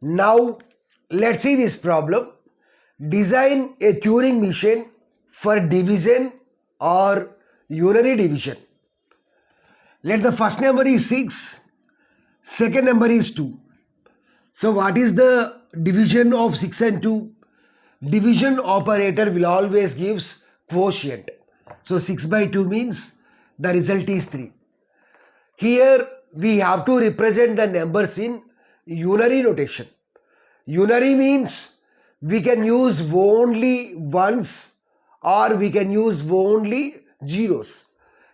Now let's see this problem. Design a Turing machine for division or unary division. Let the first number is 6, second number is 2. So what is the division of 6 and 2? Division operator will always gives quotient. So 6 by 2 means the result is 3. Here we have to represent the numbers in unary notation. Unary means we can use only ones or we can use only zeros.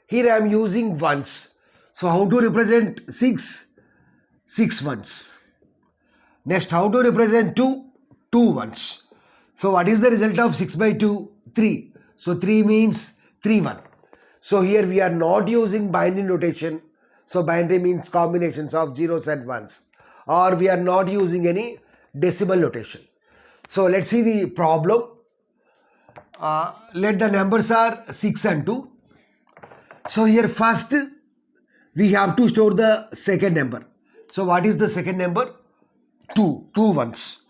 Here I am using ones. So how to represent 6? 6 ones. Next, how to represent 2? 2 ones. So what is the result of 6 by 2? 3. So 3 means 3 1. So here we are not using binary notation. So binary means combinations of zeros and ones. Or we are not using any decimal notation. So let's see the problem. Let the numbers are 6 and 2. So here first we have to store the second number. So what is the second number? 2 ones.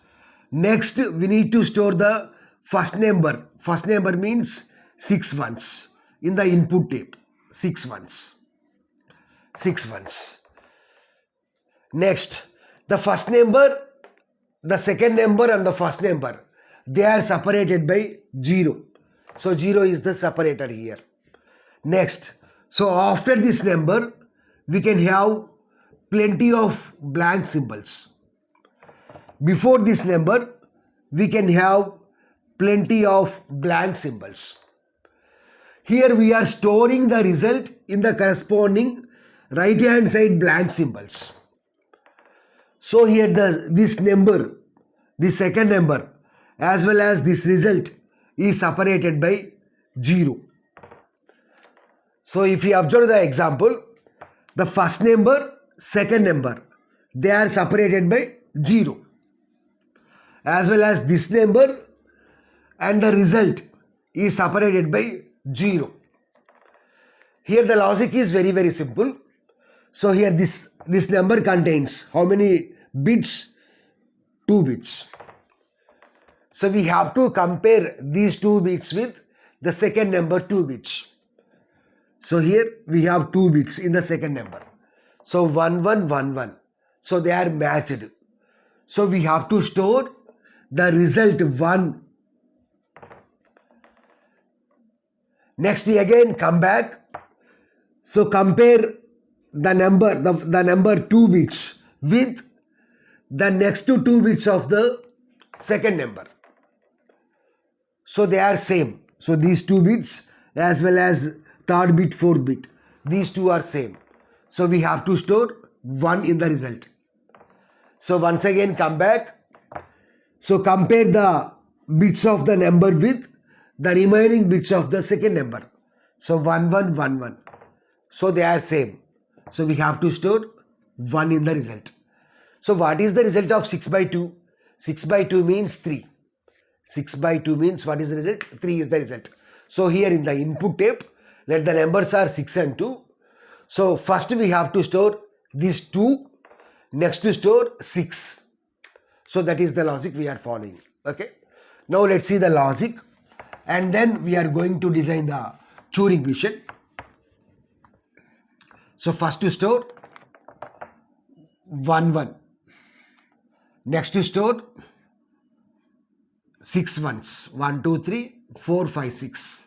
Next we need to store the first number. First number means 6 ones in the input tape. 6 ones. 6 ones. Next, the first number, the second number and the first number, they are separated by 0. So 0 is the separator here. Next, so after this number, we can have plenty of blank symbols. Before this number, we can have plenty of blank symbols. Here we are storing the result in the corresponding right hand side blank symbols. So here this number, this second number as well as this result is separated by 0. So if you observe the example, the first number, second number, they are separated by 0. As well as this number and the result is separated by 0. Here the logic is very, very simple. So here this number contains how many bits? 2 bits. So we have to compare these 2 bits with the second number 2 bits. So here we have 2 bits in the second number. So 1 1 1 1. So they are matched. So we have to store the result 1. Next we again come back. So compare the number 2 bits with the next to 2 bits of the second number. So they are same. So these 2 bits as well as third bit, fourth bit, these two are same. So we have to store 1 in the result. So once again come back. So compare the bits of the number with the remaining bits of the second number. So 1 1 1 1. So they are same. So we have to store 1 in the result. So what is the result of 6 by 2? 6 by 2 means 3. 6 by 2 means what is the result? 3 is the result. So here in the input tape, let the numbers are 6 and 2. So first we have to store these 2. Next to store 6. So that is the logic we are following. Okay. Now let's see the logic. And then we are going to design the Turing machine. So first to store 1 1. Next to store 6 ones. 1 2 3 4 5 6.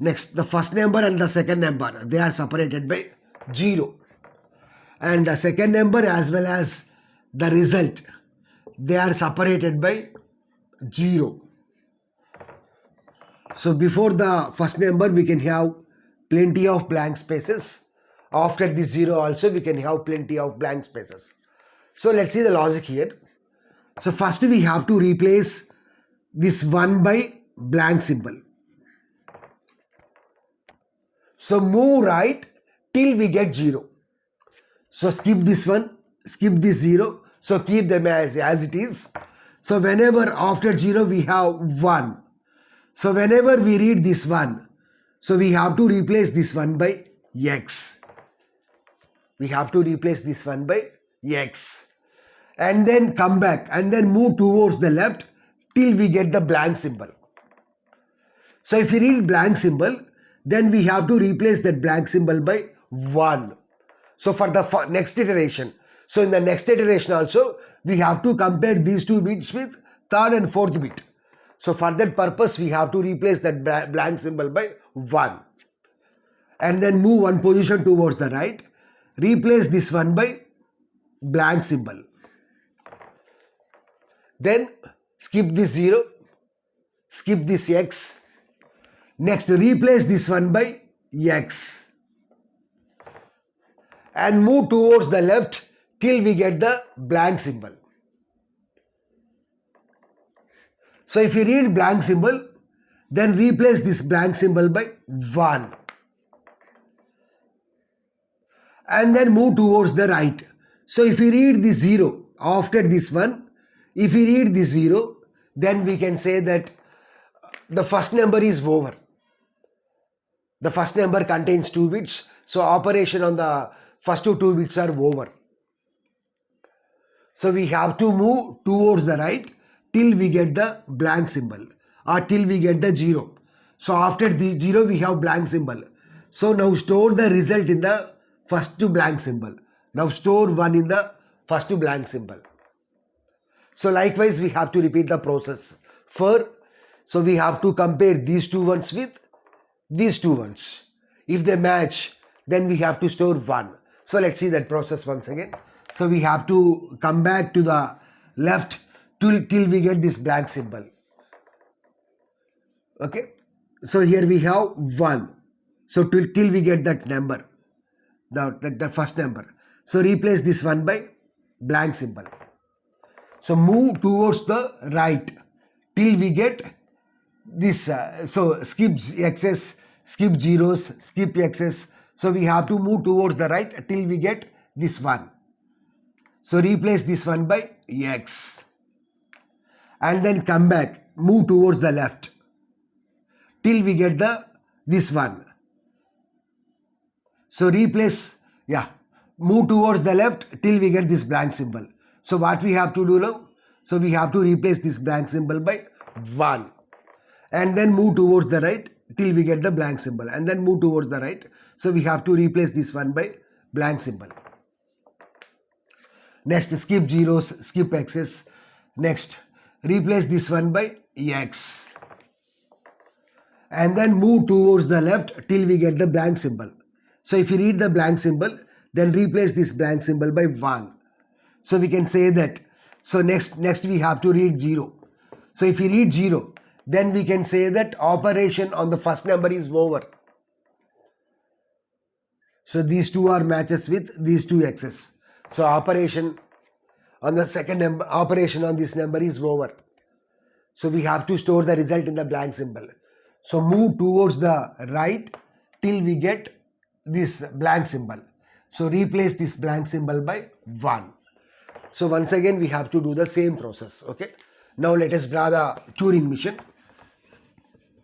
Next, the first number and the second number, they are separated by 0. And the second number as well as the result, they are separated by 0. So before the first number we can have plenty of blank spaces. After this 0 also we can have plenty of blank spaces. So let's see the logic here. So first we have to replace this 1 by blank symbol. So move right till we get 0. So skip this one, skip this 0. So keep them as it is. So whenever after 0 we have 1. So whenever we read this 1, so we have to replace this 1 by x. We have to replace this 1 by x. and then come back and then move towards the left till we get the blank symbol. So if we read blank symbol, then we have to replace that blank symbol by 1. So for the next iteration, so in the next iteration also, we have to compare these two bits with third and fourth bit. So for that purpose, we have to replace that blank symbol by 1. And then move one position towards the right. Replace this one by blank symbol. Then skip this 0. Skip this X. Next, replace this one by X. And move towards the left till we get the blank symbol. So if you read blank symbol, then replace this blank symbol by 1. And then move towards the right. So if you read this 0 after this one, if we read this 0, then we can say that the first number is over. The first number contains 2 bits, so operation on the first two bits are over. So we have to move towards the right till we get the blank symbol or till we get the 0. So after the 0 we have blank symbol. So now store the result in the first blank symbol. Now store 1 in the first blank symbol. So likewise we have to repeat the process. So we have to compare these two ones with these two ones. If they match, then we have to store 1. So let's see that process once again. So we have to come back to the left till we get this blank symbol. Okay. So here we have 1. So till we get that number, the first number. So replace this 1 by blank symbol. So move towards the right till we get this. So skip X's, skip zeros, skip X's. So we have to move towards the right till we get this 1. So replace this 1 by X. And then come back, move towards the left till we get this 1. So replace, move towards the left till we get this blank symbol. So what we have to do now? So we have to replace this blank symbol by 1. And then move towards the right till we get the blank symbol. And then move towards the right. So we have to replace this 1 by blank symbol. Next, skip zeros, skip X's. Next, replace this 1 by X. And then move towards the left till we get the blank symbol. So if you read the blank symbol, then replace this blank symbol by 1. So we can say that, so next we have to read 0. So if we read 0, then we can say that operation on the first number is over. So these two are matches with these two X's. So operation on the second number, operation on this number is over. So we have to store the result in the blank symbol. So move towards the right till we get this blank symbol. So replace this blank symbol by 1. So once again we have to do the same process. Okay. Now let us draw the Turing machine.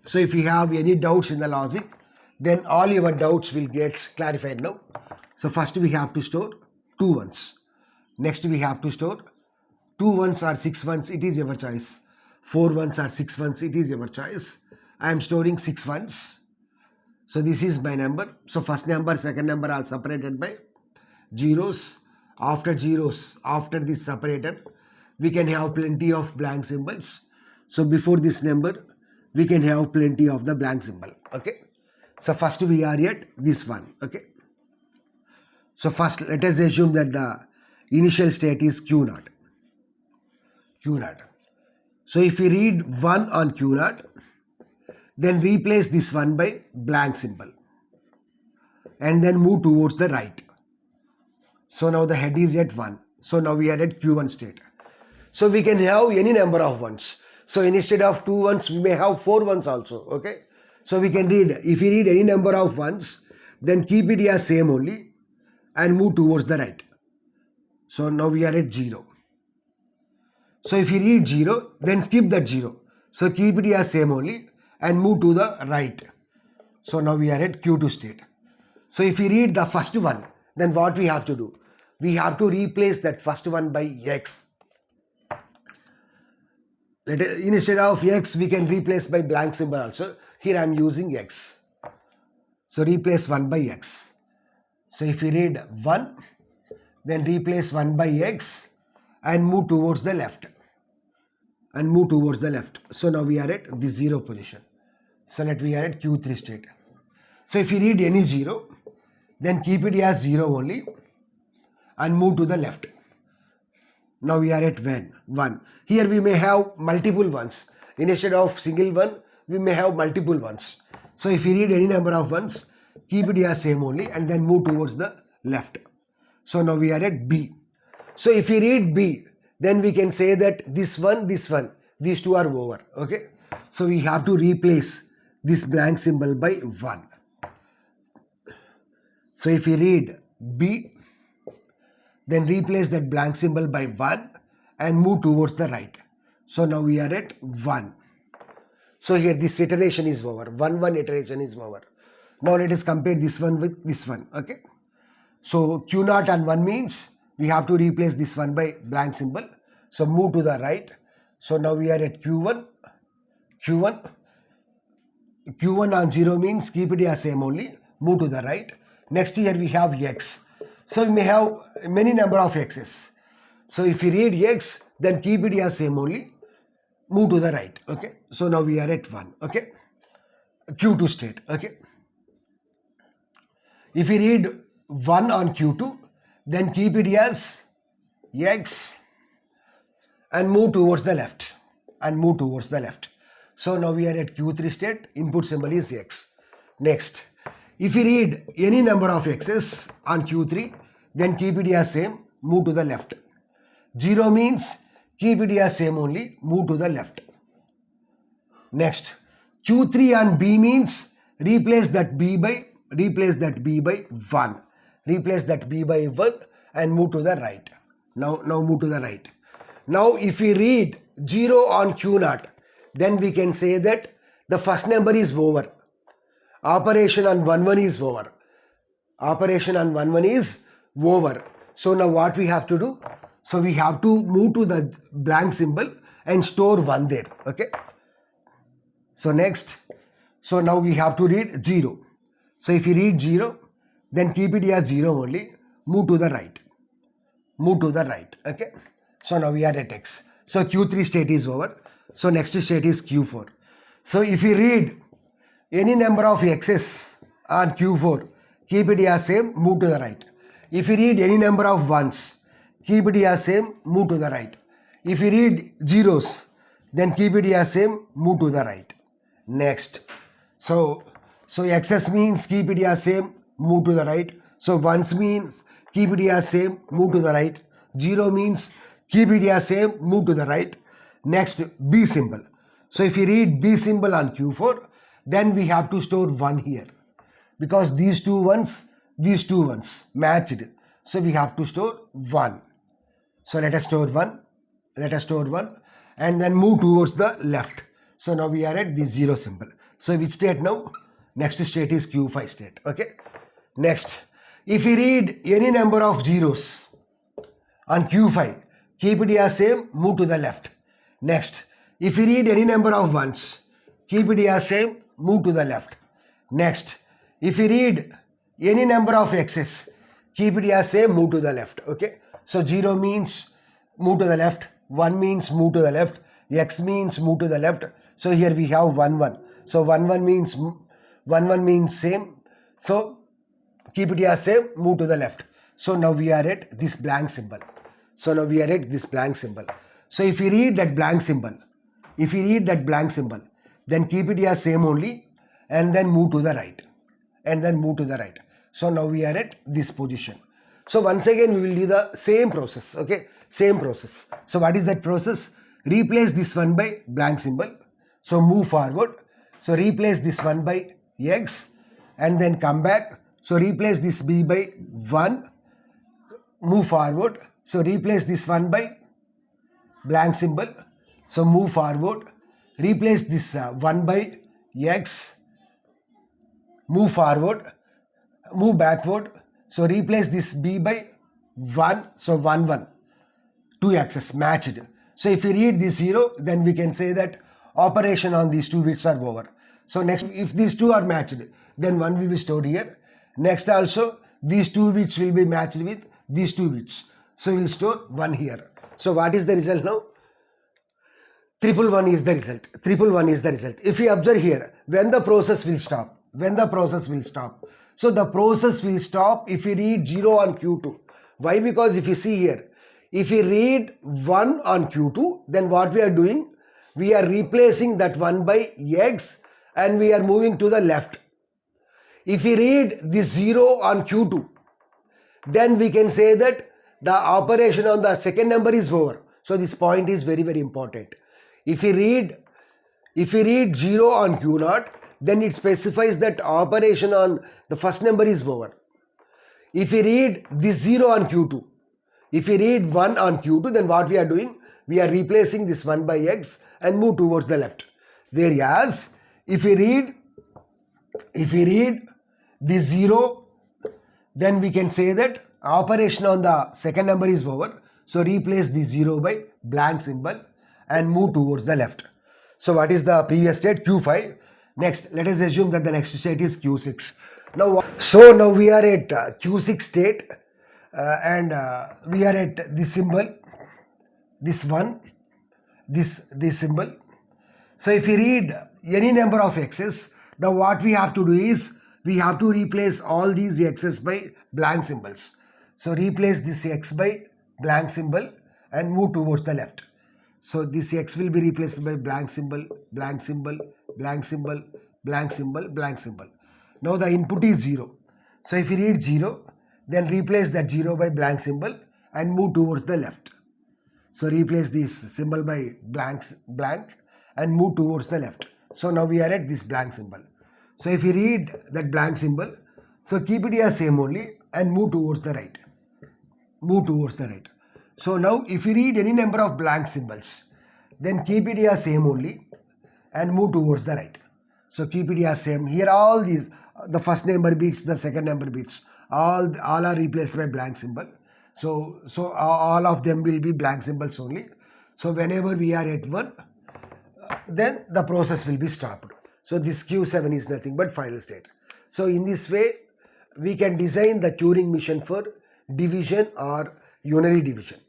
So if you have any doubts in the logic, then all your doubts will get clarified now. So first we have to store 2 ones. Next we have to store 2 ones or 6 ones, it is your choice. 4 ones or 6 ones, it is your choice. I am storing 6 ones. So this is my number. So first number, second number are separated by zeros. After zeros, after this separator, we can have plenty of blank symbols. So before this number, we can have plenty of the blank symbol. Okay. So first we are at this one. Okay. So first let us assume that the initial state is Q0. Q0. So if we read 1 on Q0, then replace this 1 by blank symbol. And then move towards the right. So now the head is at 1. So now we are at Q1 state. So we can have any number of ones. So instead of 2 ones, we may have 4 ones also. Okay. So we can read, if we read any number of ones, then keep it as same only and move towards the right. So now we are at 0. So if you read 0, then skip that 0. So keep it as same only and move to the right. So now we are at Q2 state. So if we read the first one, then what we have to do? We have to replace that first one by X. Instead of x, we can replace by blank symbol also. Here I am using x. So replace 1 by x. So if we read 1, then replace 1 by x and move towards the left. So now we are at the 0 position. So let we are at Q3 state. So if you read any 0, then keep it as 0 only and move to the left. Now we are at 1. Here we may have multiple ones. Instead of single one, we may have multiple ones. So if you read any number of ones, keep it as same only and then move towards the left. So now we are at B. So if you read B, then we can say that this one, these two are over. Okay. So we have to replace this blank symbol by 1. So if you read B, then replace that blank symbol by 1 and move towards the right. So now we are at 1. So here this iteration is over. 1 iteration is over. Now let us compare this one with this one. Okay. So Q0 and 1 means we have to replace this one by blank symbol. So move to the right. So now we are at Q1. Q1 on 0 means keep it as same only. Move to the right. Next here we have x. So we may have many number of x's. So if you read x, then keep it as same only. Move to the right. Okay. So now we are at 1. Okay. Q2 state. Okay. If you read 1 on Q2, then keep it as x and move towards the left. So now we are at Q3 state. Input symbol is x. Next, if you read any number of x's on Q3, then keep it as same. Move to the left. 0 means keep it as same only. Move to the left. Next, Q3 on B means replace that B by 1. Replace that B by 1 and move to the right. Now move to the right. Now if we read 0 on Q0, then we can say that the first number is over. Operation on 1 is over. So now what we have to do? So we have to move to the blank symbol and store 1 there. Okay. So next, so now we have to read 0. So if you read 0, then keep it as 0 only. Move to the right. Okay. So now we are at x. So Q3 state is over. So next state is Q4. So if you read any number of x's on Q4, keep it as same, move to the right. If you read any number of ones, keep it as same, move to the right. If you read zeros, then keep it as same, move to the right. Next. So x's means keep it as same, move to the right. So ones means keep it as same, move to the right. 0 means keep it as same, move to the right. Next, B symbol. So if you read B symbol on Q4, then we have to store 1 here. Because these two ones matched. So we have to store 1. So let us store 1. And then move towards the left. So now we are at the 0 symbol. So which state now? Next state is Q5 state. Okay. Next, if you read any number of zeros on Q5, keep it as same, move to the left. Next, if you read any number of ones, keep it as same, move to the left. Next, if you read any number of x's, keep it as same, move to the left. Okay. So 0 means move to the left, 1 means move to the left, x means move to the left. So here we have 1 So 1 means same. So keep it as same, move to the left. So now we are at this blank symbol. So if you read that blank symbol, then keep it as same only and then move to the right. So now we are at this position. So once again we will do the same process. Okay, same process. So what is that process? Replace this one by blank symbol. So move forward. So replace this one by x and then come back. So replace this b by 1. Move forward. So replace this one by blank symbol. So move forward. Replace this 1 by x. Move forward. Move backward. So replace this b by 1. So 1. 2 axes matched. So if we read this 0, then we can say that operation on these 2 bits are over. So next, if these 2 are matched, then 1 will be stored here. Next also, these 2 bits will be matched with these 2 bits. So we will store 1 here. So what is the result now? 111 is the result. 111 is the result. If we observe here, when the process will stop? When the process will stop? So the process will stop if we read 0 on Q2. Why? Because if you see here, if we read 1 on Q2, then what we are doing? We are replacing that 1 by X and we are moving to the left. If we read this 0 on Q2, then we can say that the operation on the second number is over. So this point is very, very important. If we read 0 on Q0, then it specifies that operation on the first number is over. If we read this 0 on Q2, if we read 1 on Q2, then what we are doing? We are replacing this 1 by X and move towards the left. Whereas if we read this 0, then we can say that operation on the second number is over. So replace this 0 by blank symbol and move towards the left. So what is the previous state? Q5. Next, let us assume that the next state is Q6. Now we are at Q6 state and we are at this symbol, this one, this symbol. So if we read any number of x's, now what we have to do is we have to replace all these x's by blank symbols. So replace this x by blank symbol and move towards the left. So this x will be replaced by blank symbol, blank symbol, blank symbol, blank symbol, blank symbol. Now the input is 0. So if you read 0, then replace that 0 by blank symbol and move towards the left. So replace this symbol by blank and move towards the left. So now we are at this blank symbol. So if you read that blank symbol, so keep it here same only and move towards the right. Move towards the right. So now if you read any number of blank symbols, then keep it here same only and move towards the right. So keep it here same. Here all these, the first number bits, the second number bits, all are replaced by blank symbol. So all of them will be blank symbols only. So whenever we are at 1, then the process will be stopped. So this Q7 is nothing but final state. So in this way, we can design the Turing machine for division or unary division.